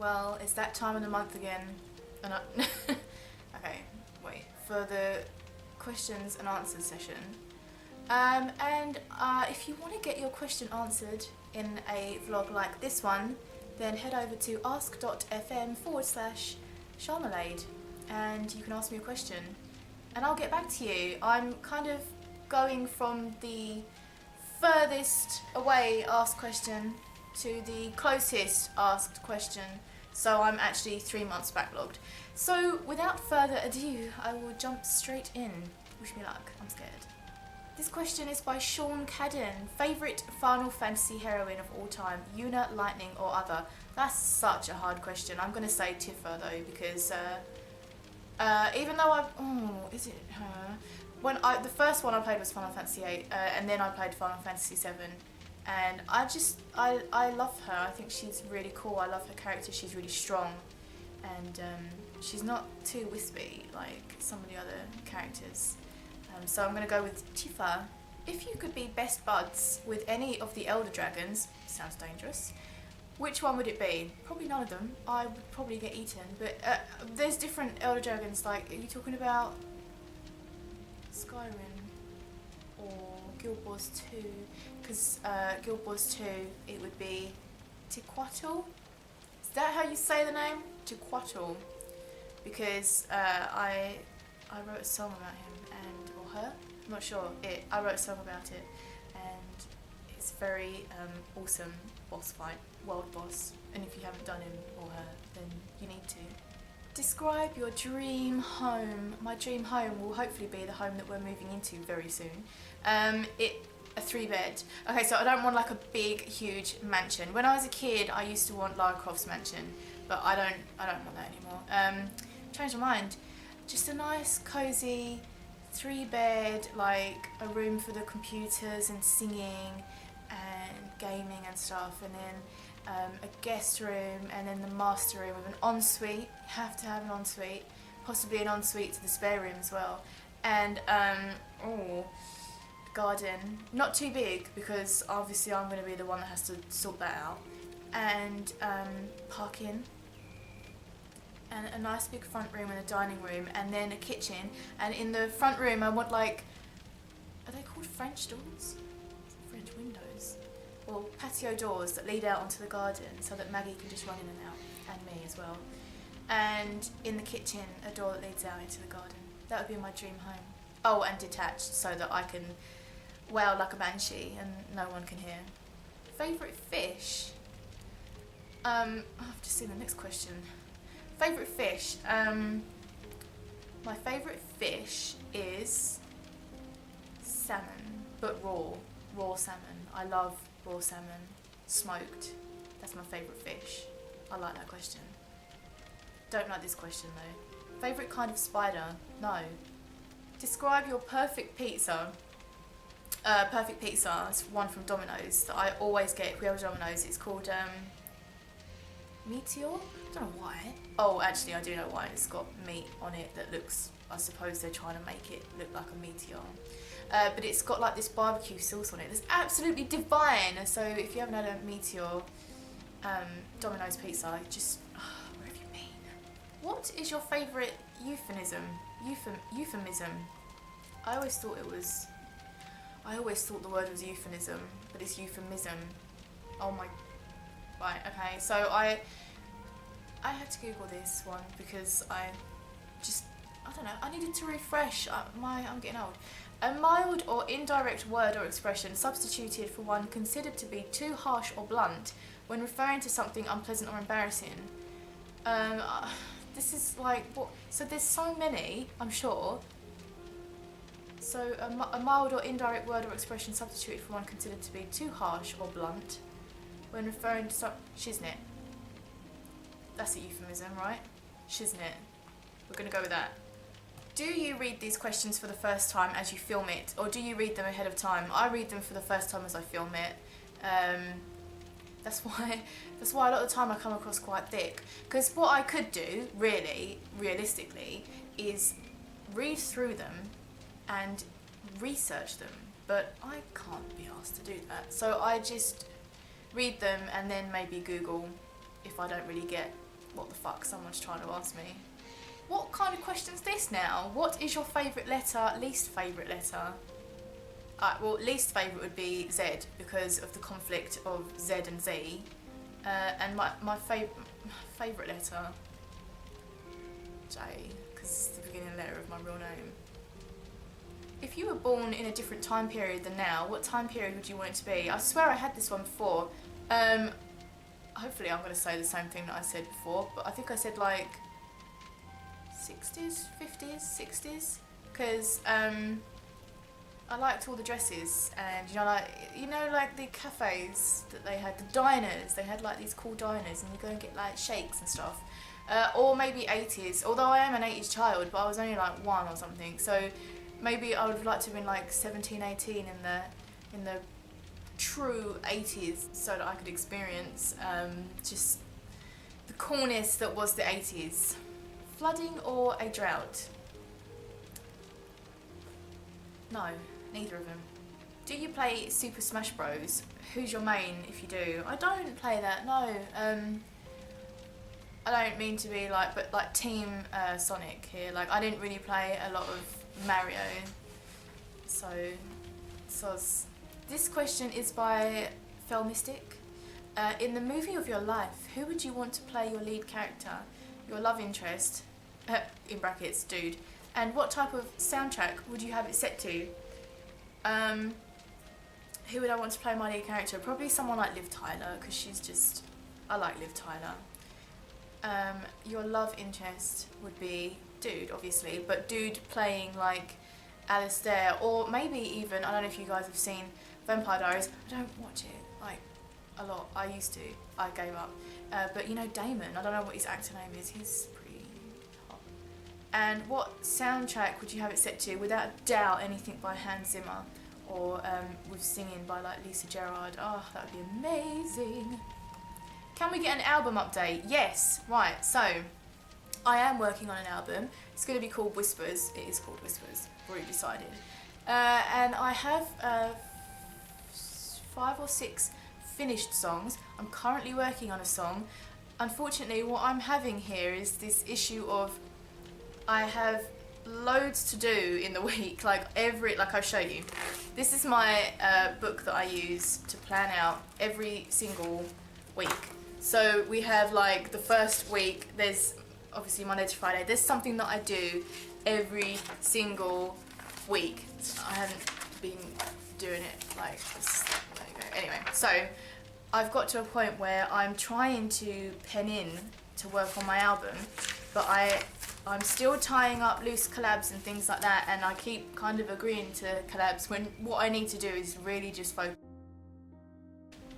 Well, it's that time of the month again. And okay, wait. For the questions and answers session. If you want to get your question answered in a vlog like this one, then head over to ask.fm/Sharmalade and you can ask me a question and I'll get back to you. I'm kind of going from the furthest away asked question to the closest asked question, so I'm actually 3 months backlogged. So without further ado, I will jump straight in. Wish me luck, I'm scared. This question is by Sean Cadden. Favourite Final Fantasy heroine of all time, Yuna, Lightning or other? That's such a hard question. I'm going to say Tifa though, because even though is it her? The first one I played was Final Fantasy 8, and then I played Final Fantasy 7, and I love her. I think she's really cool. I love her character. She's really strong, and she's not too wispy like some of the other characters. So I'm going to go with Tifa. If you could be best buds with any of the Elder Dragons, sounds dangerous, which one would it be? Probably none of them. I would probably get eaten, but there's different Elder Dragons. Like, are you talking about Skyrim or Guild Wars 2? Because Guild Wars 2, it would be Tequatl. Is that how you say the name? Tequatl. Because I wrote a song about him or her. I'm not sure. I wrote a song about it, and it's very awesome boss fight, world boss. And if you haven't done him or her, then you need to. Describe your dream home. My dream home will hopefully be the home that we're moving into very soon. A 3-bed. Okay, so I don't want like a big, huge mansion. When I was a kid, I used to want Lara Croft's mansion, but I don't want that anymore. Changed my mind. Just a nice, cozy 3-bed, like a room for the computers and singing and gaming and stuff, and then a guest room, and then the master room with an ensuite. You have to have an ensuite, possibly an ensuite to the spare room as well, and garden, not too big because obviously I'm going to be the one that has to sort that out, and parking, and a nice big front room and a dining room, and then a kitchen. And in the front room I want, like, are they called French doors? French windows? Or patio doors that lead out onto the garden so that Maggie can just run in and out, and me as well. And in the kitchen, a door that leads out into the garden. That would be my dream home. Oh, and detached so that I can wail like a banshee and no one can hear. Favourite fish? I've just seen the next question. Favourite fish? My favourite fish is salmon, but raw salmon. I love raw salmon, smoked. That's my favourite fish. I like that question. Don't like this question though. Favourite kind of spider? No. Describe your perfect pizza. Perfect pizza is one from Domino's that I always get if we have Domino's. It's called Meteor? I don't know why. Oh, actually I do know why. It's got meat on it that looks, I suppose they're trying to make it look like a meteor. But it's got like this barbecue sauce on it. It's absolutely divine. So if you haven't had a Meteor Domino's pizza, just, where have you been? What is your favourite euphemism? Euphemism. I always thought the word was euphemism, but it's euphemism. Oh my, right, okay, so I had to Google this one because I don't know, I needed to refresh. I'm getting old. A mild or indirect word or expression substituted for one considered to be too harsh or blunt when referring to something unpleasant or embarrassing. This is like, what? So there's so many, I'm sure. So a mild or indirect word or expression substituted for one considered to be too harsh or blunt when referring to shiznit. That's a euphemism, right? Shiznit. We're going to go with that. Do you read these questions for the first time as you film it, or do you read them ahead of time? I read them for the first time as I film it. That's why a lot of the time I come across quite thick. Because what I could do, really, realistically, is read through them and research them, but I can't be asked to do that. So I just read them and then maybe Google if I don't really get What the fuck, someone's trying to ask me. What kind of question's this now? What is your favourite letter, least favourite letter? Well, least favourite would be Z because of the conflict of Z and Z. And my favourite letter, J, because it's the beginning letter of my real name. If you were born in a different time period than now, what time period would you want it to be? I swear I had this one before. Hopefully I'm going to say the same thing that I said before, but I think I said like 60s, 50s, 60s, because I liked all the dresses, and like the cafes that they had, the diners, they had like these cool diners, and you go and get like shakes and stuff. Or maybe 80s, although I am an 80s child, but I was only like 1 or something, so maybe I would like to have been like 17, 18 in the true 80s, so that I could experience just the coolness that was the 80s. Flooding or a drought? No, neither of them. Do you play Super Smash Bros? Who's your main if you do? I don't play that, no. I don't mean to be like, but like Team Sonic here. Like, I didn't really play a lot of Mario. So this question is by Fel Mystic. In the movie of your life, who would you want to play your lead character? Your love interest, in brackets, dude. And what type of soundtrack would you have it set to? Who would I want to play my lead character? Probably someone like Liv Tyler, because she's just... I like Liv Tyler. Your love interest would be dude, obviously, but dude playing like Alistair, or maybe even, I don't know if you guys have seen Vampire Diaries. I don't watch it like a lot. I used to. I gave up. But you know Damon, I don't know what his actor name is. He's pretty hot. And what soundtrack would you have it set to? Without a doubt, anything by Hans Zimmer, or with singing by like Lisa Gerrard. Oh, that would be amazing. Can we get an album update? Yes. Right, so I am working on an album. It's going to be called Whispers. It is called Whispers. I've already decided. And I have 5 or 6 finished songs. I'm currently working on a song. Unfortunately, what I'm having here is this issue of I have loads to do in the week. Like I'll show you. This is my book that I use to plan out every single week. So we have like the first week, there's obviously Monday to Friday, there's something that I do every single week. I haven't been doing it like this. There you go. Anyway, so I've got to a point where I'm trying to pen in to work on my album, but I'm still tying up loose collabs and things like that, and I keep kind of agreeing to collabs when what I need to do is really just focus.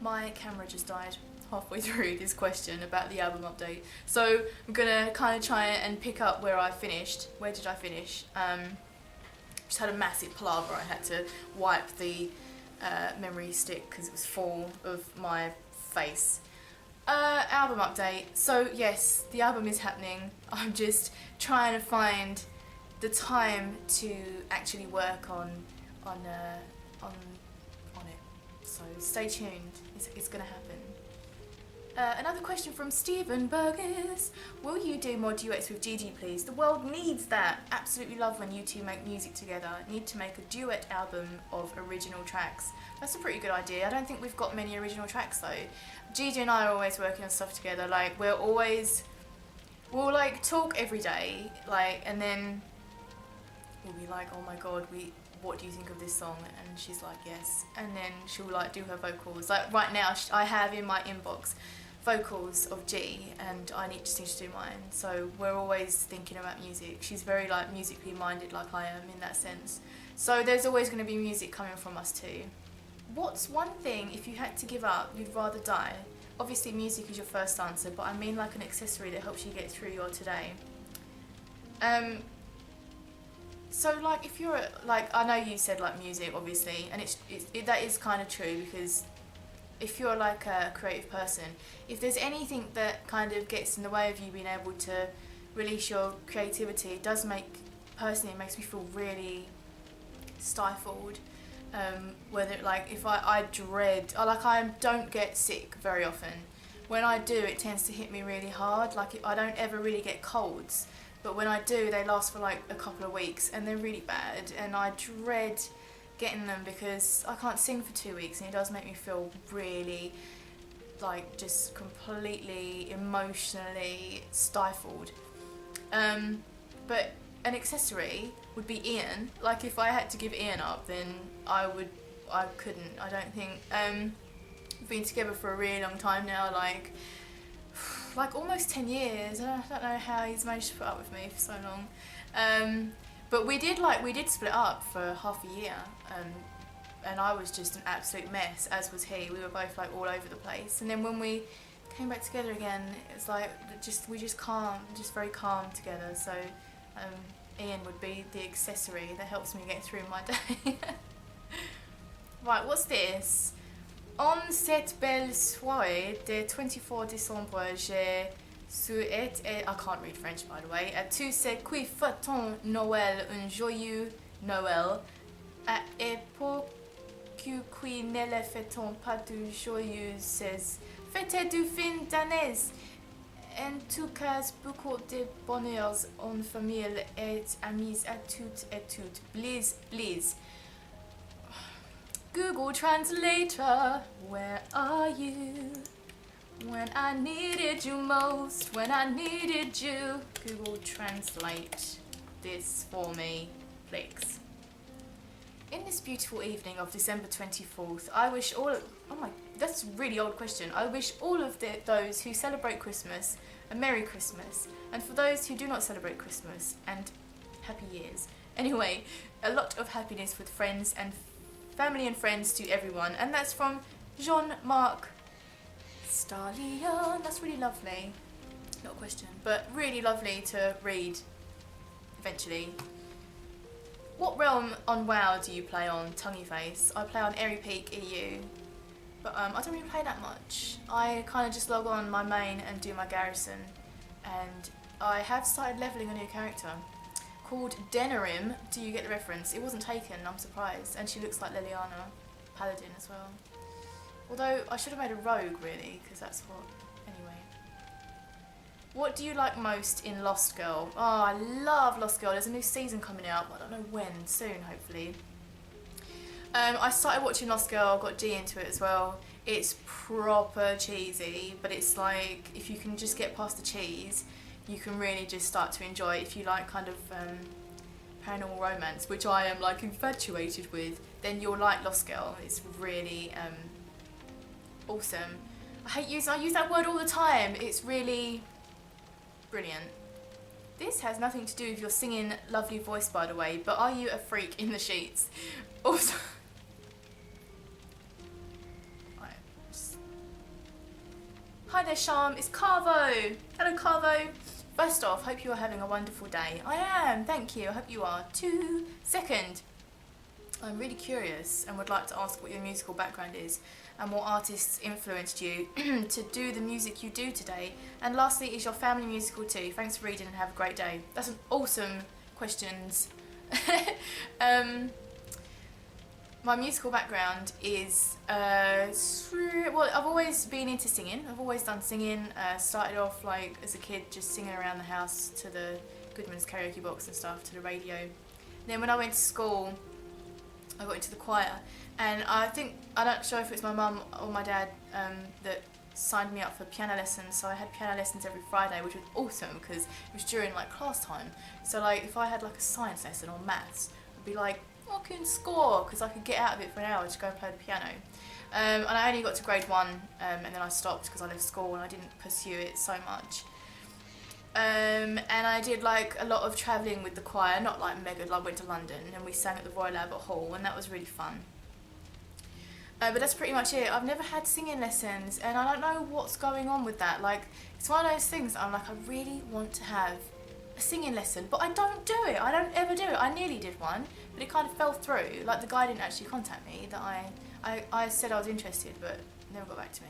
My camera just died halfway through this question about the album update, so I'm gonna kind of try and pick up where I finished. Where did I finish? Just had a massive palaver. I had to wipe the memory stick because it was full of my face. Album update. So yes, the album is happening. I'm just trying to find the time to actually work on it. So stay tuned. It's gonna happen. Another question from Stephen Burgess. Will you do more duets with Gigi, please? The world needs that. Absolutely love when you two make music together. Need to make a duet album of original tracks. That's a pretty good idea. I don't think we've got many original tracks though. Gigi and I are always working on stuff together. Like we'll like talk every day, like, and then we'll be like, oh my god, what do you think of this song? And she's like, yes. And then she'll like do her vocals. Like right now, I have in my inbox vocals of G, and I need to do mine. So we're always thinking about music. She's very like musically minded, like I am in that sense. So there's always going to be music coming from us too. What's one thing, if you had to give up, you'd rather die? Obviously music is your first answer, but I mean like an accessory that helps you get through your today. So like if you're like, I know you said like music obviously, and that is kind of true, because if you're like a creative person, if there's anything that kind of gets in the way of you being able to release your creativity, it does personally it makes me feel really stifled. Whether like if I don't get sick very often, when I do, it tends to hit me really hard. Like, I don't ever really get colds, but when I do, they last for like a couple of weeks and they're really bad, and I dread getting them because I can't sing for 2 weeks, and it does make me feel really like just completely emotionally stifled. But an accessory would be Ian. Like, if I had to give Ian up, then I couldn't. I don't think. We've been together for a really long time now, like almost 10 years. I don't know how he's managed to put up with me for so long. But we did split up for half a year. And I was just an absolute mess, as was he. We were both like all over the place. And then when we came back together again, it's like we just very calm together. So Ian would be the accessory that helps me get through my day. Right, what's this? En cette belle soirée de 24 décembre, je souhaite, I can't read French by the way, à tous ceux qui fêtent Noël un joyeux Noël, à époque qui ne le fêtons pas de joyeuses fêtes du fin d'année. En tout cas, beaucoup de bonheur en famille et amis à toutes et toutes. Please, please. Google Translator, where are you? When I needed you most, when I needed you. Google Translate this for me, please. In this beautiful evening of December 24th, I wish all of, oh my, that's a really old question. I wish all of those who celebrate Christmas a Merry Christmas, and for those who do not celebrate Christmas, and Happy Years. Anyway, a lot of happiness with friends and family and friends to everyone. And that's from Jean-Marc Starlion. That's really lovely. Not a question, but really lovely to read eventually. What realm on WoW do you play on? Tonguey face. I play on Airy Peak EU, but I don't really play that much. I kind of just log on my main and do my garrison, and I have started leveling a new character called Denerim. Do you get the reference? It wasn't taken, I'm surprised, and she looks like Liliana, paladin as well. Although I should have made a rogue really, because that's what, anyway. What do you like most in Lost Girl? Oh, I love Lost Girl. There's a new season coming out, but I don't know when, soon hopefully. I started watching Lost Girl, got G into it as well. It's proper cheesy, but it's like, if you can just get past the cheese, you can really just start to enjoy it. If you like kind of paranormal romance, which I am like infatuated with, then you'll like Lost Girl. It's really awesome. I use that word all the time. It's really brilliant. This has nothing to do with your singing lovely voice, by the way, but are you a freak in the sheets? Also, hi there, Sharm. It's Carvo. Hello, Carvo. First off, hope you are having a wonderful day. I am, thank you. I hope you are too. Second, I'm really curious and would like to ask what your musical background is and what artists influenced you to do the music you do today. And lastly, is your family musical too? Thanks for reading and have a great day. That's an awesome questions. My musical background is, well, I've always been into singing. I've always done singing. Started off like as a kid just singing around the house to the Goodman's karaoke box and stuff, to the radio. Then when I went to school, I got into the choir, and I'm not sure if it's my mum or my dad that signed me up for piano lessons. So I had piano lessons every Friday, which was awesome because it was during like class time. So like if I had like a science lesson or maths, I'd be like, I can score, because I could get out of it for an hour to go and play the piano. And I only got to grade 1 and then I stopped because I left school and I didn't pursue it so much. And I did like a lot of travelling with the choir, not like mega, I went to London and we sang at the Royal Albert Hall, and that was really fun. But that's pretty much it. I've never had singing lessons and I don't know what's going on with that. Like, it's one of those things that I'm like, I really want to have a singing lesson, but I don't do it. I don't ever do it. I nearly did one, but it kind of fell through. Like, the guy didn't actually contact me. That I said I was interested, but never got back to me.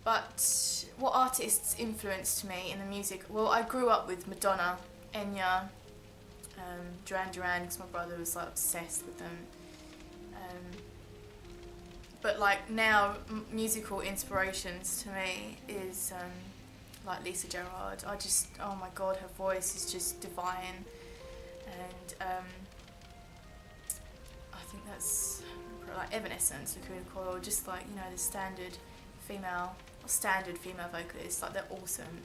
But what artists influenced me in the music? Well, I grew up with Madonna, Enya, Duran Duran, because my brother was like obsessed with them. but like now, musical inspirations to me is like Lisa Gerrard. I just, oh my god, her voice is just divine, and I think that's like Evanescence, Lacuna Coil, just like, you know, the standard female vocalists, like they're awesome.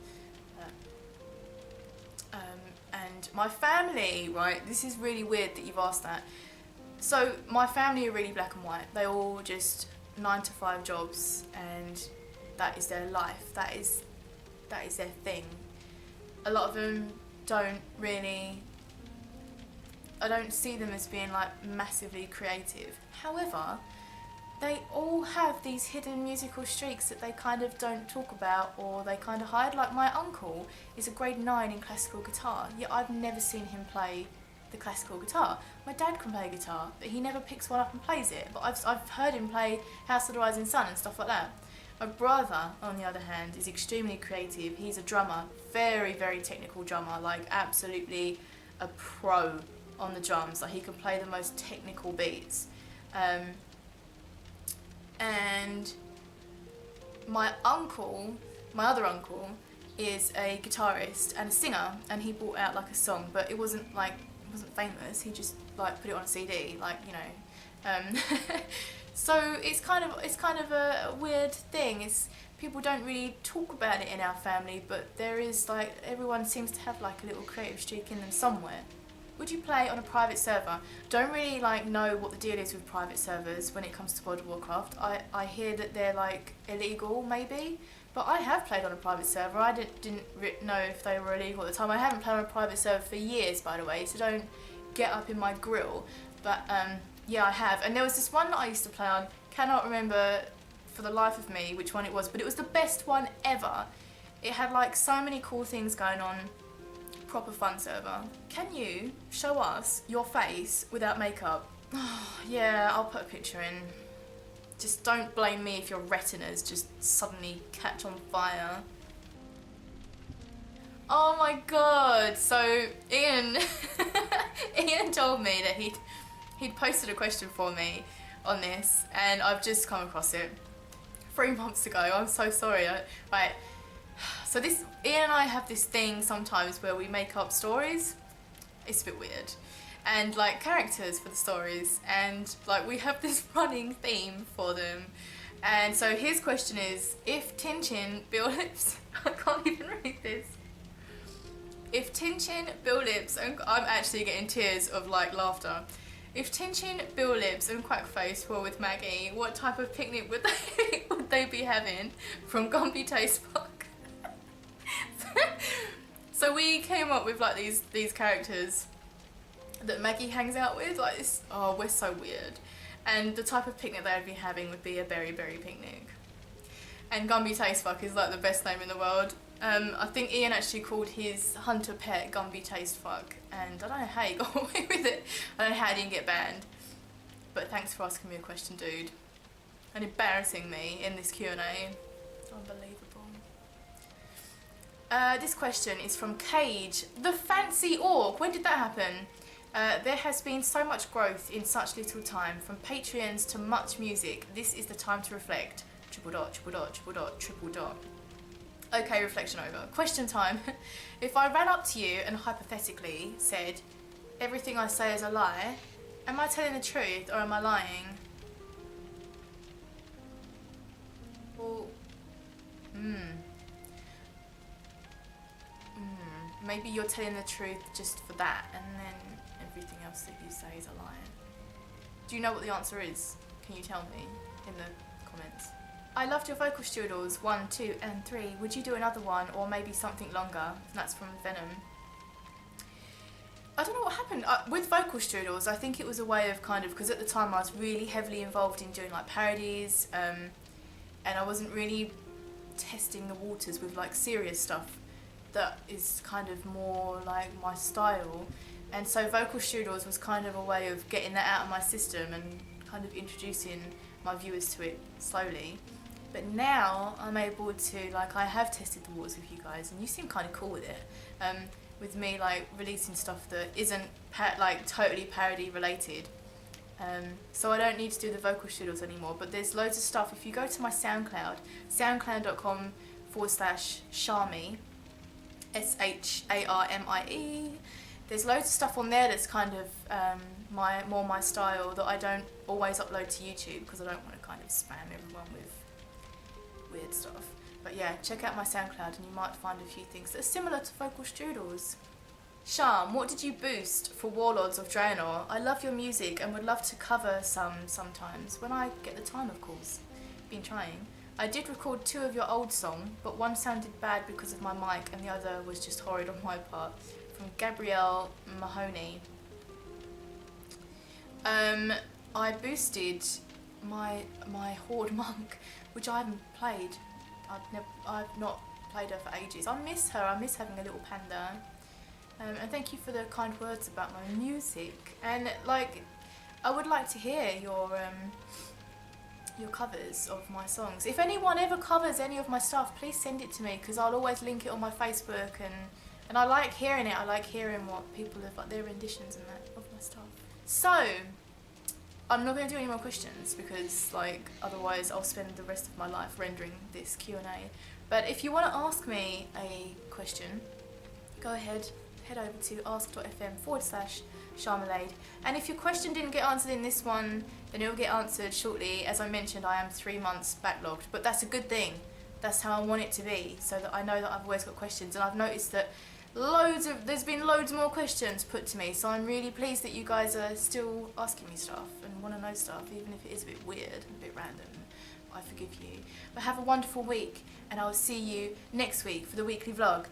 And my family, right, this is really weird that you've asked that. So my family are really black and white. They all just 9 to 5 jobs, and that is their life. That is their thing. A lot of them don't really, I don't see them as being like massively creative. However, they all have these hidden musical streaks that they kind of don't talk about, or they kind of hide. Like my uncle is a grade 9 in classical guitar, yet I've never seen him play the classical guitar. My dad can play guitar, but he never picks one up and plays it. But I've heard him play House of the Rising Sun and stuff like that. My brother, on the other hand, is extremely creative. He's a drummer, very, very technical drummer, like absolutely a pro on the drums. Like he can play the most technical beats. And my other uncle, is a guitarist and a singer, and he brought out like a song, but it wasn't famous. He just like put it on a CD, like, you know. So it's kind of a weird thing. It's, people don't really talk about it in our family, but there is, like, everyone seems to have like a little creative streak in them somewhere. Would you play on a private server? Don't really like know what the deal is with private servers when it comes to World of Warcraft. I hear that they're like illegal maybe, but I have played on a private server. I didn't know if they were illegal at the time. I haven't played on a private server for years, by the way, so don't get up in my grill. But yeah, I have. And there was this one that I used to play on, cannot remember for the life of me which one it was, but it was the best one ever. It had like so many cool things going on. Proper fun server. Can you show us your face without makeup? Yeah, I'll put a picture in. Just don't blame me if your retinas just suddenly catch on fire. Oh my god, so Ian Ian told me that he'd posted a question for me on this, and I've just come across it 3 months ago. I'm so sorry. Right. So Ian and I have this thing sometimes where we make up stories. It's a bit weird. And like characters for the stories, and like we have this running theme for them. And so his question is, if Tinchin, Bill Lips, I can't even read this. If Tinchin, Bill Lips, and I'm actually getting tears of like laughter. If Tinchin, Bill Lips and Quackface were with Maggie, what type of picnic would they be having from Gumby Taste Park? So we came up with like these characters that Maggie hangs out with, like this. Oh, we're so weird. And the type of picnic they'd be having would be a berry picnic. And Gumby Taste Fuck is like the best name in the world. I think Ian actually called his hunter pet Gumby Taste Fuck, and I don't know how he got away with it. I don't know how he didn't get banned. But thanks for asking me a question, dude. And embarrassing me in this Q&A. Unbelievable. This question is from Cage, the Fancy Orc. When did that happen? There has been so much growth in such little time, from Patreons to much music. This is the time to reflect. ... Okay, reflection over. Question time. If I ran up to you and hypothetically said, everything I say is a lie, am I telling the truth or am I lying? Well, maybe you're telling the truth just for that, and then everything else that you say is a lie. Do you know what the answer is? Can you tell me in the comments? I loved your vocal strudels 1, 2 and 3. Would you do another one, or maybe something longer? And that's from Venom. I don't know what happened. With vocal strudels, I think it was a way of kind of, because at the time I was really heavily involved in doing like parodies, and I wasn't really testing the waters with like serious stuff that is kind of more like my style. And so vocal strudels was kind of a way of getting that out of my system and kind of introducing my viewers to it slowly. But now I'm able to, like, I have tested the waters with you guys, and you seem kind of cool with it. With me like releasing stuff that isn't like totally parody related. So I don't need to do the vocal studios anymore, but there's loads of stuff. If you go to my SoundCloud, soundcloud.com/Sharmy, SHARMIE, there's loads of stuff on there that's kind of my style that I don't always upload to YouTube because I don't want to kind of spam everyone with weird stuff. But yeah, check out my SoundCloud and you might find a few things that are similar to vocal strudels. Sharm, what did you boost for Warlords of Draenor? I love your music and would love to cover some sometimes, when I get the time of course. Been trying. I did record 2 of your old song, but one sounded bad because of my mic and the other was just horrid on my part. From Gabrielle Mahoney. I boosted my Horde Monk, which I haven't played. I've not played her for ages. I miss her. I miss having a little panda. And thank you for the kind words about my music. And like, I would like to hear your covers of my songs. If anyone ever covers any of my stuff, please send it to me because I'll always link it on my Facebook and I like hearing it. I like hearing what people have, like their renditions and that of my stuff. So, I'm not going to do any more questions because like otherwise I'll spend the rest of my life rendering this Q&A. But if you want to ask me a question, go ahead, head over to ask.fm/Sharmalade. And if your question didn't get answered in this one, then it will get answered shortly. As I mentioned, I am 3 months backlogged, but that's a good thing. That's how I want it to be, so that I know that I've always got questions. And I've noticed that there's been loads more questions put to me, so I'm really pleased that you guys are still asking me stuff and want to know stuff, even if it is a bit weird and a bit random. I forgive you. But have a wonderful week, and I will see you next week for the weekly vlog.